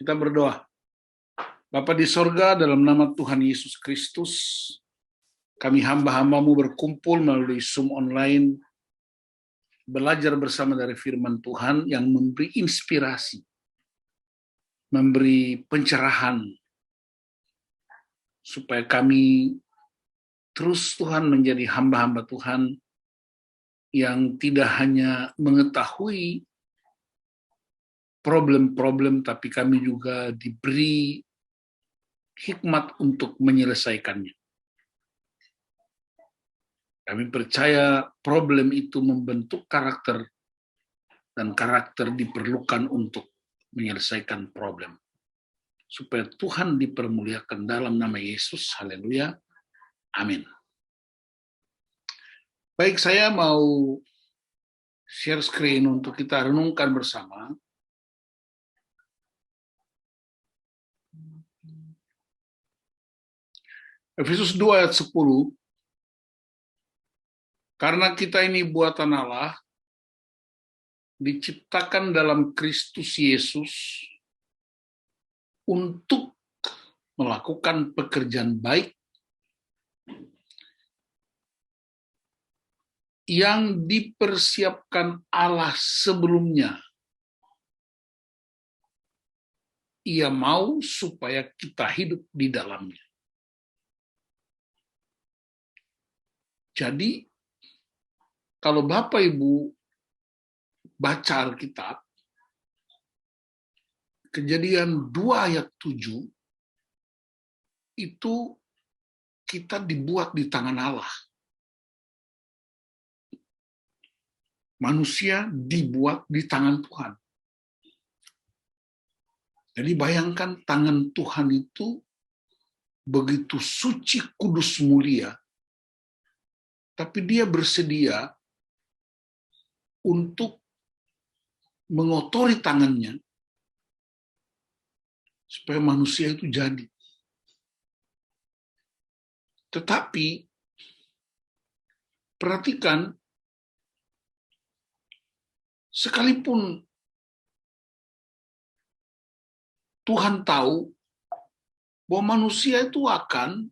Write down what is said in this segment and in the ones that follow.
Kita berdoa. Bapa di sorga, dalam nama Tuhan Yesus Kristus, kami hamba-hambamu berkumpul melalui Zoom online, belajar bersama dari firman Tuhan yang memberi inspirasi, memberi pencerahan, supaya kami terus Tuhan menjadi hamba-hamba Tuhan yang tidak hanya mengetahui problem-problem, tapi kami juga diberi hikmat untuk menyelesaikannya. Kami percaya problem itu membentuk karakter, dan karakter diperlukan untuk menyelesaikan problem. Supaya Tuhan dipermuliakan dalam nama Yesus. Haleluya. Amin. Baik, saya mau share screen untuk kita renungkan bersama. Efesus 2 ayat 10, karena kita ini buatan Allah, diciptakan dalam Kristus Yesus untuk melakukan pekerjaan baik yang dipersiapkan Allah sebelumnya. Ia mau supaya kita hidup di dalamnya. Jadi, kalau Bapak Ibu baca Alkitab, Kejadian 2 ayat 7, itu kita dibuat di tangan Allah. Manusia dibuat di tangan Tuhan. Jadi bayangkan tangan Tuhan itu begitu suci, kudus, mulia, tapi dia bersedia untuk mengotori tangannya supaya manusia itu jadi. Tetapi perhatikan, sekalipun Tuhan tahu bahwa manusia itu akan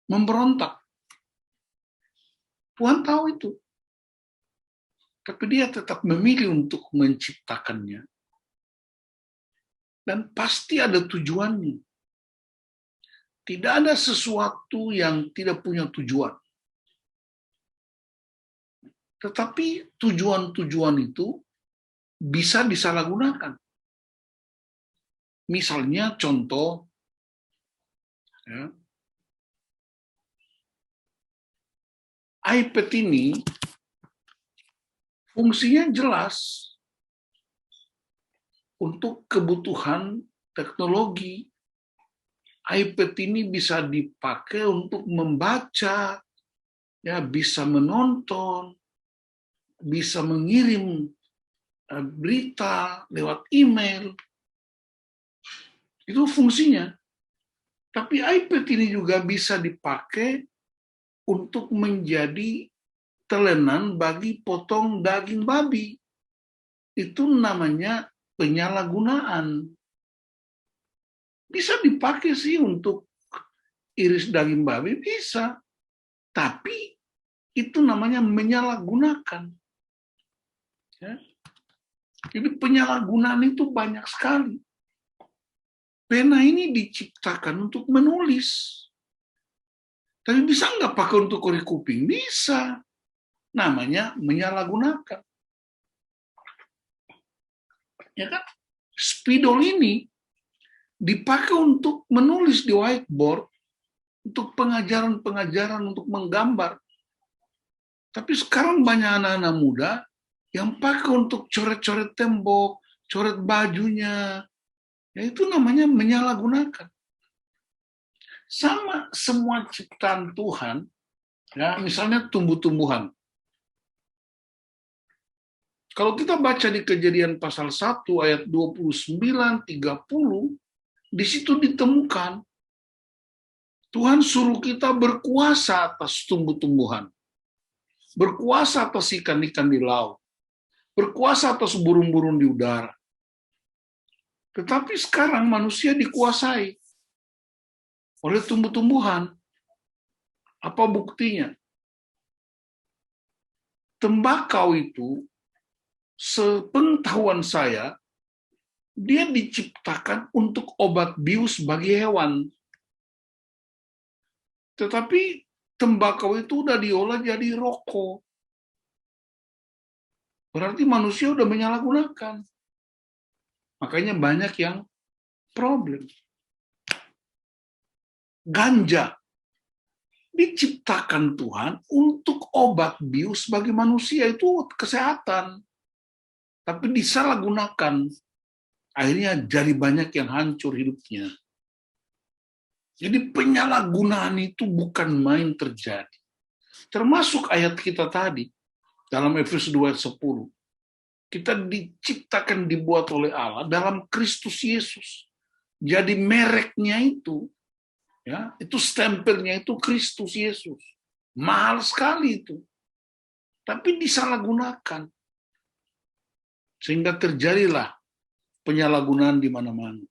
memberontak. Tuhan tahu itu. Tapi dia tetap memilih untuk menciptakannya. Dan pasti ada tujuannya. Tidak ada sesuatu yang tidak punya tujuan. Tetapi tujuan-tujuan itu bisa disalahgunakan. Misalnya contoh, ya, iPad ini fungsinya jelas untuk kebutuhan teknologi. iPad ini bisa dipakai untuk membaca, ya, bisa menonton, bisa mengirim berita lewat email. Itu fungsinya. Tapi iPad ini juga bisa dipakai untuk menjadi telenan bagi potong daging babi. Itu namanya penyalahgunaan. Bisa dipakai sih untuk iris daging babi, bisa. Tapi itu namanya menyalahgunakan. Ya. Jadi penyalahgunaan itu banyak sekali. Pena ini diciptakan untuk menulis. Tapi bisa nggak pakai untuk korek kuping? Bisa. Namanya menyalahgunakan. Ya kan? Spidol ini dipakai untuk menulis di whiteboard, untuk pengajaran-pengajaran, untuk menggambar. Tapi sekarang banyak anak-anak muda yang pakai untuk coret-coret tembok, coret bajunya. Ya, itu namanya menyalahgunakan. Sama semua ciptaan Tuhan, ya, misalnya tumbuh-tumbuhan. Kalau kita baca di Kejadian pasal 1 ayat 29, 30, di situ ditemukan Tuhan suruh kita berkuasa atas tumbuh-tumbuhan, berkuasa atas ikan-ikan di laut, berkuasa atas burung-burung di udara. Tetapi sekarang manusia dikuasai oleh tumbuh-tumbuhan. Apa buktinya? Tembakau itu, sepengetahuan saya, dia diciptakan untuk obat bius bagi hewan. Tetapi tembakau itu udah diolah jadi rokok. Berarti manusia udah menyalahgunakan. Makanya banyak yang problem. Ganja diciptakan Tuhan untuk obat bius bagi manusia, itu kesehatan. Tapi disalahgunakan. Akhirnya jadi banyak yang hancur hidupnya. Jadi penyalahgunaan itu bukan main terjadi. Termasuk ayat kita tadi, dalam Efesus 2 ayat 10. Kita diciptakan, dibuat oleh Allah dalam Kristus Yesus. Jadi mereknya itu, ya, itu stempelnya itu Kristus Yesus. Mahal sekali itu. Tapi disalahgunakan. Sehingga terjadilah penyalahgunaan di mana-mana.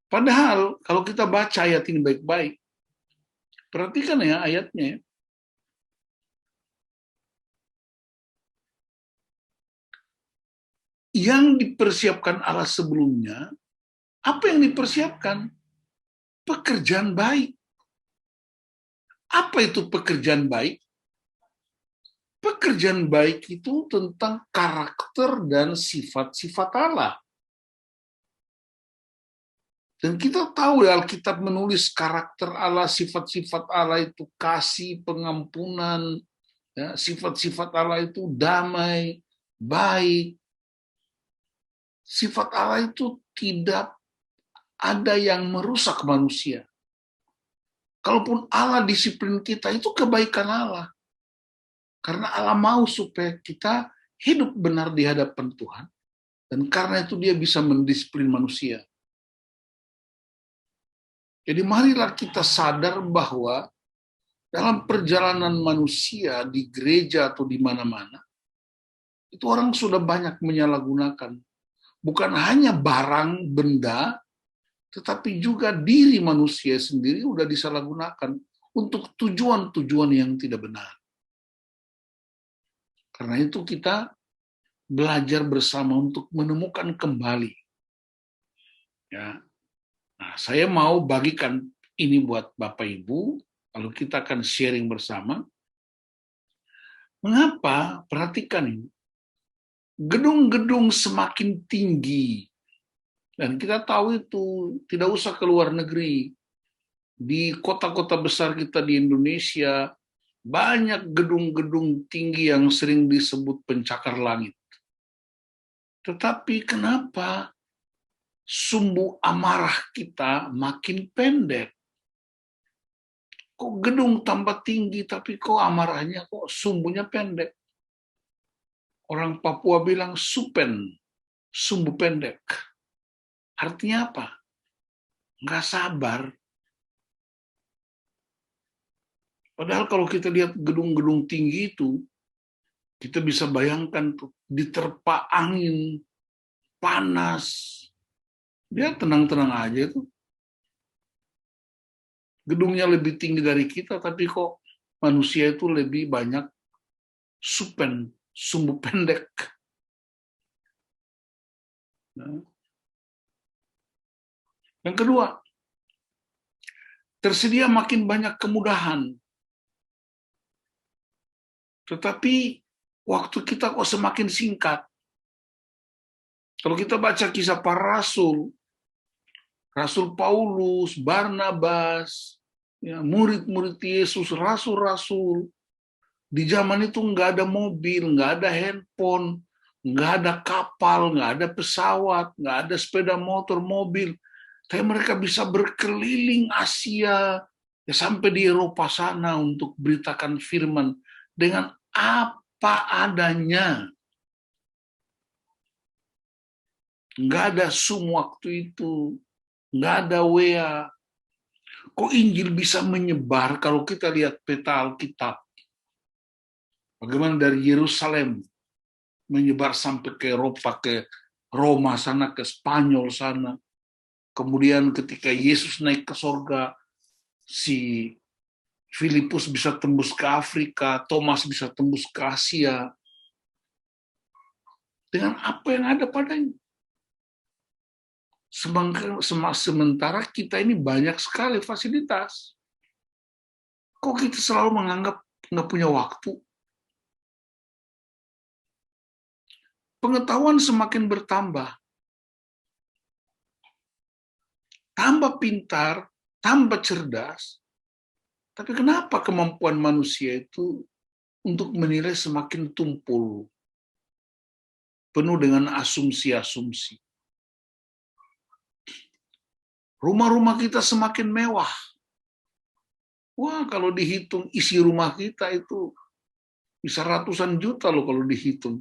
Padahal kalau kita baca ayat ini baik-baik, perhatikan ya ayatnya. Yang dipersiapkan Allah sebelumnya, apa yang dipersiapkan? Pekerjaan baik. Apa itu pekerjaan baik? Pekerjaan baik itu tentang karakter dan sifat-sifat Allah. Dan kita tahu ya, Alkitab menulis karakter Allah, sifat-sifat Allah itu kasih, pengampunan, ya, sifat-sifat Allah itu damai, baik. Sifat Allah itu tidak ada yang merusak manusia. Kalaupun Allah disiplin kita, itu kebaikan Allah. Karena Allah mau supaya kita hidup benar di hadapan Tuhan. Dan karena itu dia bisa mendisiplin manusia. Jadi marilah kita sadar bahwa dalam perjalanan manusia di gereja atau di mana-mana, itu orang sudah banyak menyalahgunakan. Bukan hanya barang, benda, tetapi juga diri manusia sendiri sudah disalahgunakan untuk tujuan-tujuan yang tidak benar. Karena itu kita belajar bersama untuk menemukan kembali. Ya. Nah, saya mau bagikan ini buat Bapak Ibu, lalu kita akan sharing bersama. Mengapa? Perhatikan ini. Gedung-gedung semakin tinggi, dan kita tahu itu tidak usah ke luar negeri. Di kota-kota besar kita di Indonesia, banyak gedung-gedung tinggi yang sering disebut pencakar langit. Tetapi kenapa sumbu amarah kita makin pendek? Kok gedung tambah tinggi, tapi kok amarahnya, kok sumbunya pendek? Orang Papua bilang supen, sumbu pendek. Artinya apa? Nggak sabar. Padahal kalau kita lihat gedung-gedung tinggi itu, kita bisa bayangkan tuh, diterpa angin, panas, dia tenang-tenang aja tuh. Gedungnya lebih tinggi dari kita, tapi kok manusia itu lebih banyak supen, sumbu pendek. Nah. Yang kedua, tersedia makin banyak kemudahan. Tetapi waktu kita kok semakin singkat. Kalau kita baca kisah para rasul, Rasul Paulus, Barnabas, ya, murid-murid Yesus, rasul-rasul, di zaman itu nggak ada mobil, nggak ada handphone, nggak ada kapal, nggak ada pesawat, nggak ada sepeda motor, mobil. Tapi mereka bisa berkeliling Asia, ya, sampai di Eropa sana untuk beritakan firman dengan apa adanya. Nggak ada Zoom waktu itu, nggak ada WA. Kok Injil bisa menyebar kalau kita lihat peta Alkitab? Bagaimana dari Yerusalem menyebar sampai ke Eropa, ke Roma sana, ke Spanyol sana. Kemudian ketika Yesus naik ke sorga, si Filipus bisa tembus ke Afrika, Thomas bisa tembus ke Asia, dengan apa yang ada padanya. Sementara kita ini banyak sekali fasilitas. Kok kita selalu menganggap nggak punya waktu? Pengetahuan semakin bertambah. Tambah pintar, tambah cerdas. Tapi kenapa kemampuan manusia itu untuk menilai semakin tumpul? Penuh dengan asumsi-asumsi. Rumah-rumah kita semakin mewah. Wah, kalau dihitung isi rumah kita itu bisa ratusan juta loh kalau dihitung.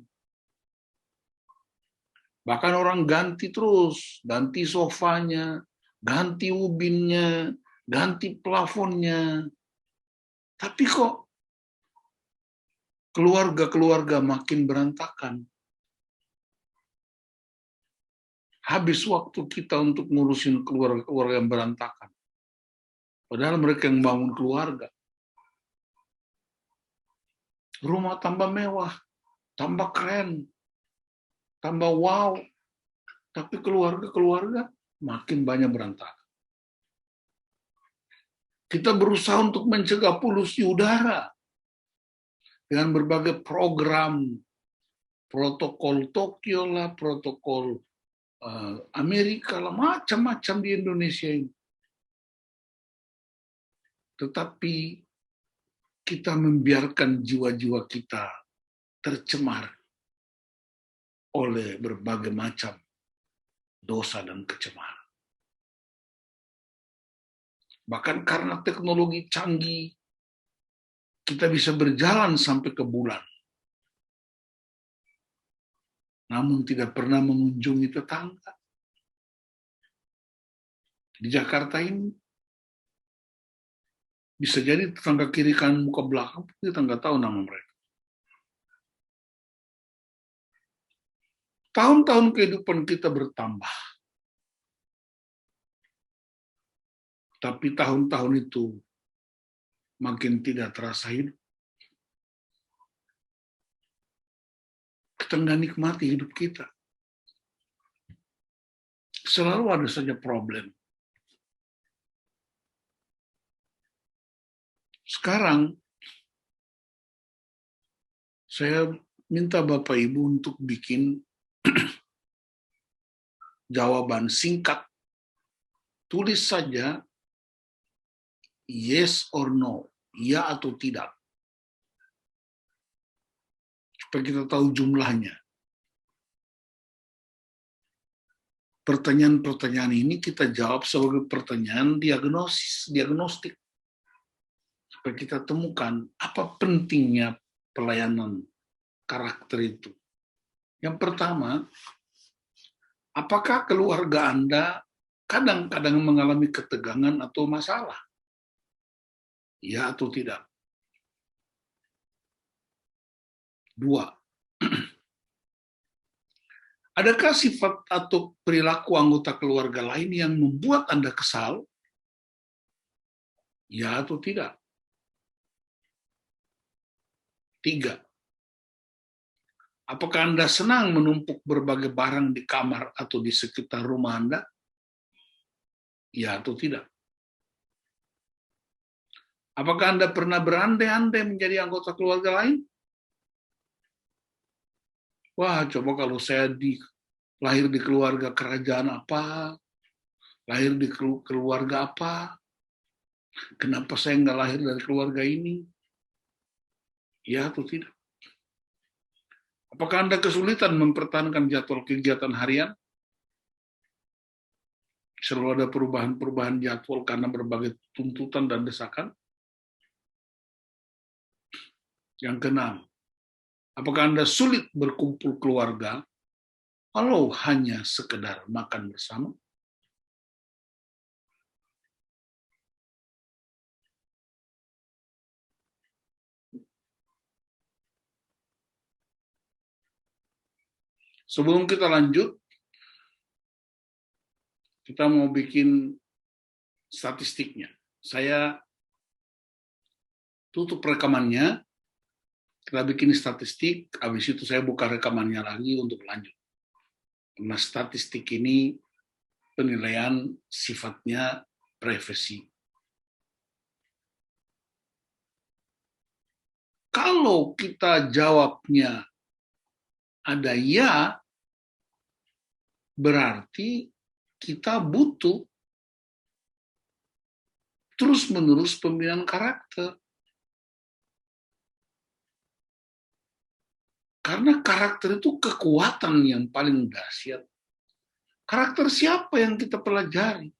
Bahkan orang ganti terus, ganti sofanya, ganti ubinnya, ganti plafonnya. Tapi kok keluarga-keluarga makin berantakan. Habis waktu kita untuk ngurusin keluarga yang berantakan. Padahal mereka yang bangun keluarga. Rumah tambah mewah, tambah keren, tambah wow. Tapi keluarga-keluarga makin banyak berantakan. Kita berusaha untuk mencegah polusi udara dengan berbagai program, protokol Tokyo lah, protokol Amerika lah, macam-macam di Indonesia ini. Tetapi kita membiarkan jiwa-jiwa kita tercemar oleh berbagai macam dosa dan kecemaran. Bahkan karena teknologi canggih, kita bisa berjalan sampai ke bulan. Namun tidak pernah mengunjungi tetangga. Di Jakarta ini, bisa jadi tetangga kiri kanan muka belakang, kita nggak tahu nama mereka. Tahun-tahun kehidupan kita bertambah. Tapi tahun-tahun itu makin tidak terasa hidup. Kita nggak nikmati hidup kita. Selalu ada saja problem. Sekarang, saya minta Bapak Ibu untuk bikin jawaban singkat. Tulis saja yes or no, ya atau tidak. Supaya kita tahu jumlahnya. Pertanyaan-pertanyaan ini kita jawab sebagai pertanyaan diagnostik. Supaya kita temukan apa pentingnya pelayanan karakter itu. Yang pertama, apakah keluarga Anda kadang-kadang mengalami ketegangan atau masalah? Ya atau tidak? 2. Adakah sifat atau perilaku anggota keluarga lain yang membuat Anda kesal? Ya atau tidak? 3. Apakah Anda senang menumpuk berbagai barang di kamar atau di sekitar rumah Anda? Ya atau tidak? Apakah Anda pernah berandai-andai menjadi anggota keluarga lain? Wah, coba kalau saya lahir di keluarga kerajaan apa, lahir di keluarga apa, kenapa saya nggak lahir dari keluarga ini? Ya atau tidak? Apakah Anda kesulitan mempertahankan jadwal kegiatan harian? Selalu ada perubahan-perubahan jadwal karena berbagai tuntutan dan desakan? Yang keenam, apakah Anda sulit berkumpul keluarga kalau hanya sekedar makan bersama? Sebelum kita lanjut, kita mau bikin statistiknya. Saya tutup rekamannya, kita bikin statistik, habis itu saya buka rekamannya lagi untuk lanjut. Karena statistik ini penilaian sifatnya privasi. Kalau kita jawabnya ada ya, berarti kita butuh terus-menerus pembinaan karakter. Karena karakter itu kekuatan yang paling dahsyat. Karakter siapa yang kita pelajari?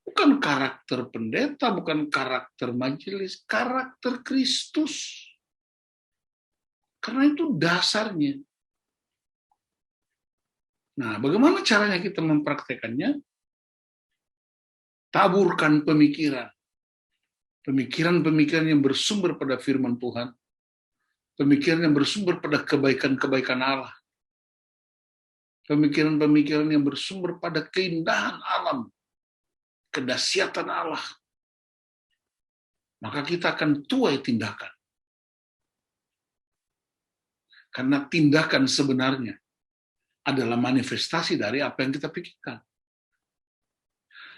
Bukan karakter pendeta, bukan karakter majelis, karakter Kristus. Karena itu dasarnya. Nah, bagaimana caranya kita mempraktekannya? Taburkan pemikiran. Pemikiran-pemikiran yang bersumber pada firman Tuhan. Pemikiran yang bersumber pada kebaikan-kebaikan Allah. Pemikiran-pemikiran yang bersumber pada keindahan alam, kedahsyatan Allah. Maka kita akan tuai tindakan. Karena tindakan sebenarnya adalah manifestasi dari apa yang kita pikirkan.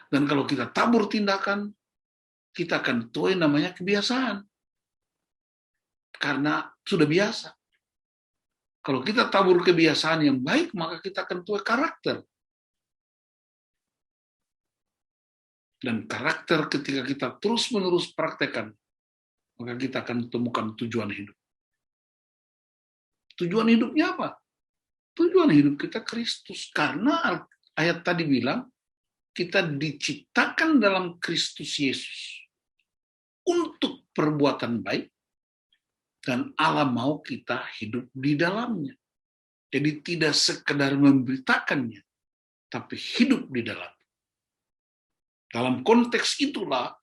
Dan kalau kita tabur tindakan, kita akan tuai namanya kebiasaan. Karena sudah biasa. Kalau kita tabur kebiasaan yang baik, maka kita akan tuai karakter. Dan karakter ketika kita terus-menerus praktekkan, maka kita akan temukan tujuan hidup. Tujuan hidupnya apa? Tujuan hidup kita Kristus. Karena ayat tadi bilang, kita diciptakan dalam Kristus Yesus untuk perbuatan baik, dan Allah mau kita hidup di dalamnya. Jadi tidak sekedar memberitakannya, tapi hidup di dalam. Dalam konteks itulah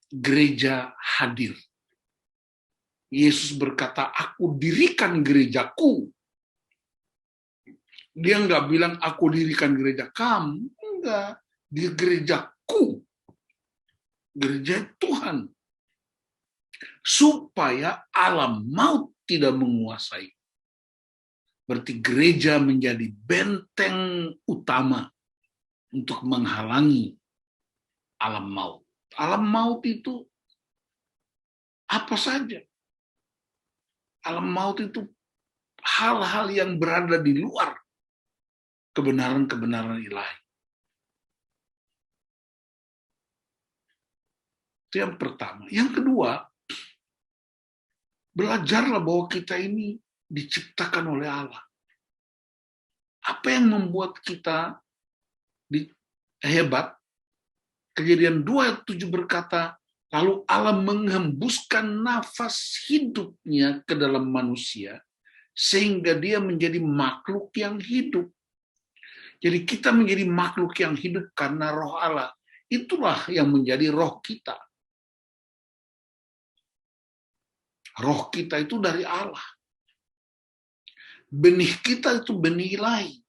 gereja hadir. Yesus berkata, aku dirikan gerejaku. Dia nggak bilang, aku dirikan gereja kamu. Enggak, di gerejaku. Gereja Tuhan. Supaya alam maut tidak menguasai. Berarti gereja menjadi benteng utama untuk menghalangi alam maut. Alam maut itu apa saja? Alam maut itu hal-hal yang berada di luar kebenaran-kebenaran ilahi. Itu yang pertama. Yang kedua, belajarlah bahwa kita ini diciptakan oleh Allah. Apa yang membuat kita hebat? Kejadian 2 ayat 7 berkata, lalu Allah menghembuskan nafas hidupnya ke dalam manusia, sehingga dia menjadi makhluk yang hidup. Jadi kita menjadi makhluk yang hidup karena roh Allah. Itulah yang menjadi roh kita. Roh kita itu dari Allah. Benih kita itu benih ilahi.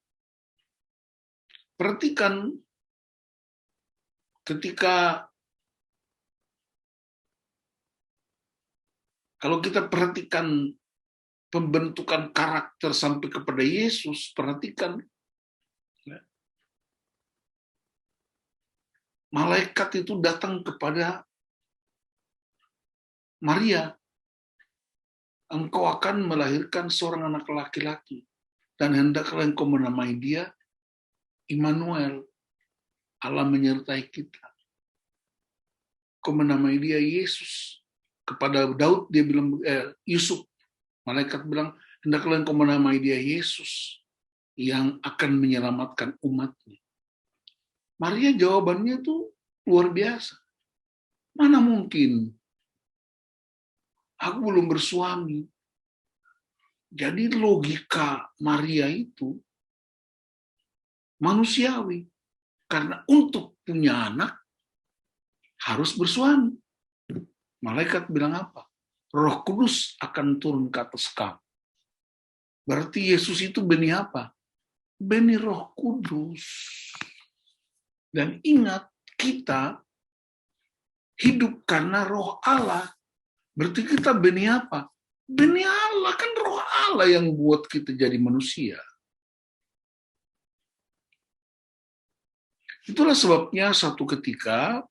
Perhatikan ketika kalau kita perhatikan pembentukan karakter sampai kepada Yesus, perhatikan malaikat itu datang kepada Maria. Engkau akan melahirkan seorang anak laki-laki, dan hendaklah engkau menamai dia Immanuel, Allah menyertai kita. Engkau menamai dia Yesus. Kepada Daud dia bilang, Yusuf, malaikat bilang, hendaklah engkau menamai dia Yesus, yang akan menyelamatkan umatnya. Maria jawabannya tuh luar biasa. Mana mungkin? Aku belum bersuami. Jadi logika Maria itu manusiawi. Karena untuk punya anak harus bersuami. Malaikat bilang apa? Roh Kudus akan turun ke atas kamu. Berarti Yesus itu benih apa? Benih Roh Kudus. Dan ingat, kita hidup karena Roh Allah. Berarti kita benih apa? Benih Allah, kan Roh Allah yang buat kita jadi manusia. Itulah sebabnya satu ketika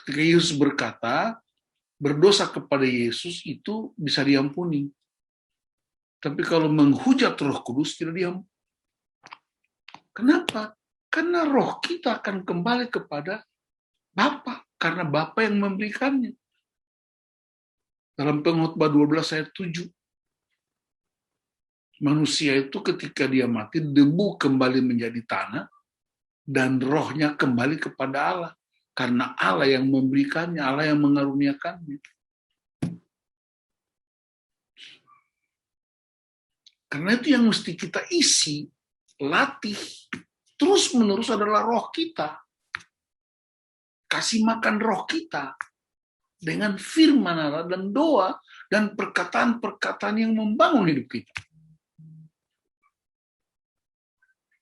Yesus berkata, berdosa kepada Yesus itu bisa diampuni. Tapi kalau menghujat Roh Kudus tidak diampuni. Kenapa? Karena roh kita akan kembali kepada Bapa, karena Bapa yang memberikannya. Dalam Pengkhotbah 12 ayat 7. Manusia itu ketika dia mati, debu kembali menjadi tanah, dan rohnya kembali kepada Allah. Karena Allah yang memberikannya, Allah yang mengaruniakannya. Karena itu yang mesti kita isi, latih, terus-menerus adalah roh kita. Kasih makan roh kita dengan firman Allah dan doa dan perkataan-perkataan yang membangun hidup kita.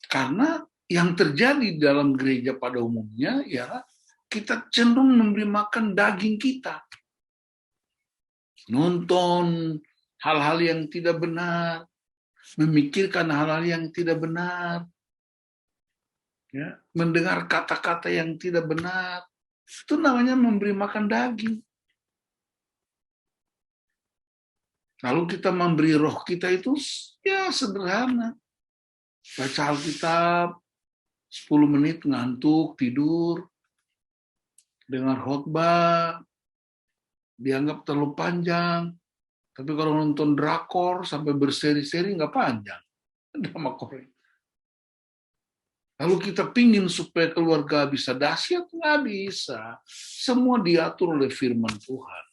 Karena yang terjadi dalam gereja pada umumnya ya kita cenderung memberi makan daging kita. Nonton hal-hal yang tidak benar, memikirkan hal-hal yang tidak benar, ya, mendengar kata-kata yang tidak benar. Itu namanya memberi makan daging. Lalu kita memberi roh kita itu ya sederhana. Baca Alkitab 10 menit ngantuk, tidur. Dengar khotbah, dianggap terlalu panjang. Tapi kalau nonton drakor sampai berseri-seri nggak panjang. Drama Korea. Lalu kita pingin supaya keluarga bisa dahsyat, nggak bisa. Semua diatur oleh firman Tuhan.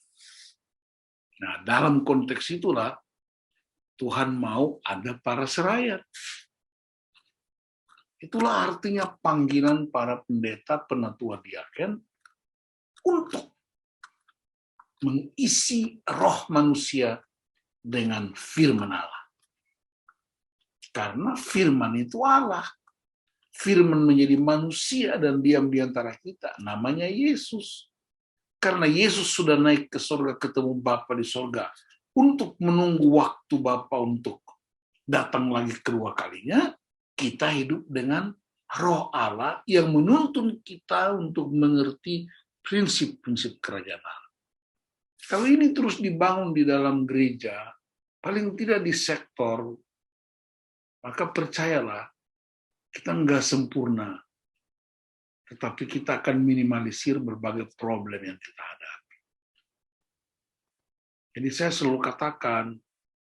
Nah, dalam konteks itulah Tuhan mau ada para serayat. Itulah artinya panggilan para pendeta, penatua diaken untuk mengisi roh manusia dengan firman Allah. Karena firman itu Allah. Firman menjadi manusia dan diam di antara kita. Namanya Yesus. Karena Yesus sudah naik ke surga ketemu Bapa di surga untuk menunggu waktu Bapa untuk datang lagi kedua kalinya, kita hidup dengan roh Allah yang menuntun kita untuk mengerti prinsip-prinsip kerajaan Allah. Kalau ini terus dibangun di dalam gereja, paling tidak di sektor, maka percayalah, kita nggak sempurna, tetapi kita akan minimalisir berbagai problem yang kita hadapi. Jadi saya selalu katakan,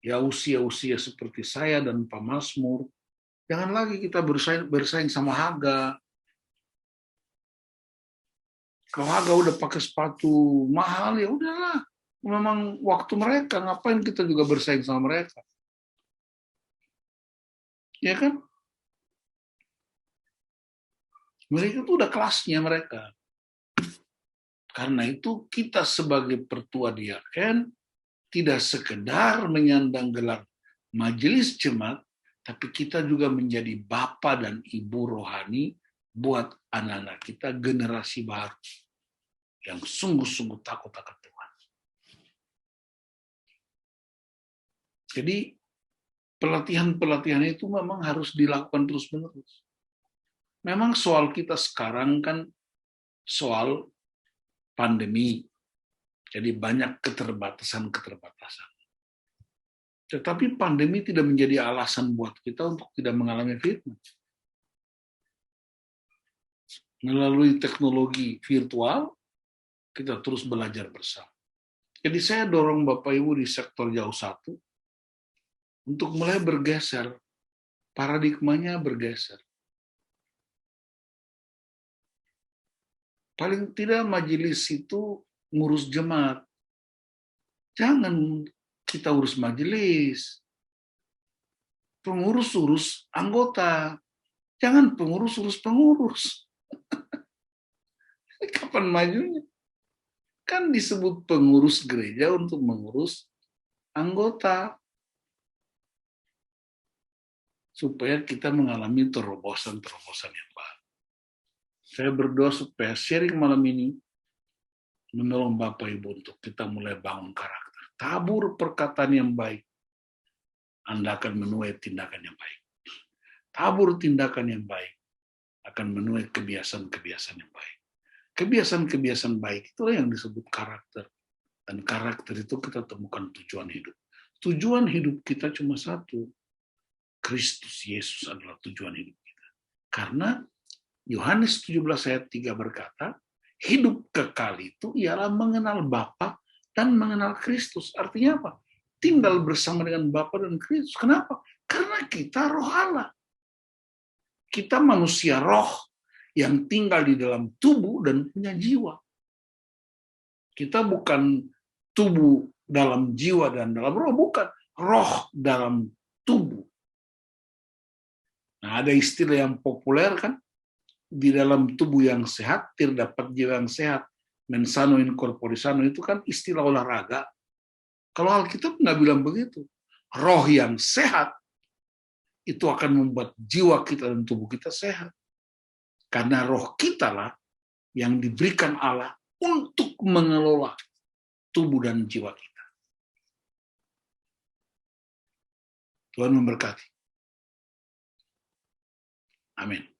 ya usia-usia seperti saya dan Pak Mazmur, jangan lagi kita bersaing sama Haga. Kalau Haga udah pakai sepatu mahal, ya udahlah. Memang waktu mereka, ngapain kita juga bersaing sama mereka? Ya kan? Mereka itu udah kelasnya mereka. Karena itu kita sebagai pertua diaken tidak sekedar menyandang gelar majelis jemaat, tapi kita juga menjadi bapa dan ibu rohani buat anak-anak kita generasi baru yang sungguh-sungguh takut akan Tuhan. Jadi pelatihan-pelatihan itu memang harus dilakukan terus-menerus. Memang soal kita sekarang kan soal pandemi, jadi banyak keterbatasan-keterbatasan. Tetapi pandemi tidak menjadi alasan buat kita untuk tidak mengalami firman. Melalui teknologi virtual, kita terus belajar bersama. Jadi saya dorong Bapak Ibu di sektor jauh satu untuk mulai bergeser, paradigmanya bergeser. Paling tidak majelis itu ngurus jemaat. Jangan kita urus majelis. Pengurus urus anggota. Jangan pengurus urus pengurus. Kapan majunya? Kan disebut pengurus gereja untuk mengurus anggota. supaya kita mengalami terobosan-terobosan yang baru. Saya berdoa supaya sharing malam ini menolong Bapak Ibu untuk kita mulai bangun karakter. Tabur perkataan yang baik, Anda akan menuai tindakan yang baik. Tabur tindakan yang baik, akan menuai kebiasaan-kebiasaan yang baik. Kebiasaan-kebiasaan baik itulah yang disebut karakter. Dan karakter itu kita temukan tujuan hidup. Tujuan hidup kita cuma satu. Kristus Yesus adalah tujuan hidup kita. Karena Yohanes 17 ayat 3 berkata, hidup kekal itu ialah mengenal Bapa dan mengenal Kristus. Artinya apa? Tinggal bersama dengan Bapa dan Kristus. Kenapa? Karena kita roh Allah. Kita manusia roh yang tinggal di dalam tubuh dan punya jiwa. Kita bukan tubuh dalam jiwa dan dalam roh, bukan. Roh dalam tubuh. Nah, ada istilah yang populer kan, di dalam tubuh yang sehat, terdapat jiwa yang sehat. Mens sano in corpore sano itu kan istilah olahraga. Kalau Alkitab nggak bilang begitu. Roh yang sehat itu akan membuat jiwa kita dan tubuh kita sehat. Karena roh kita lah yang diberikan Allah untuk mengelola tubuh dan jiwa kita. Tuhan memberkati. Amin.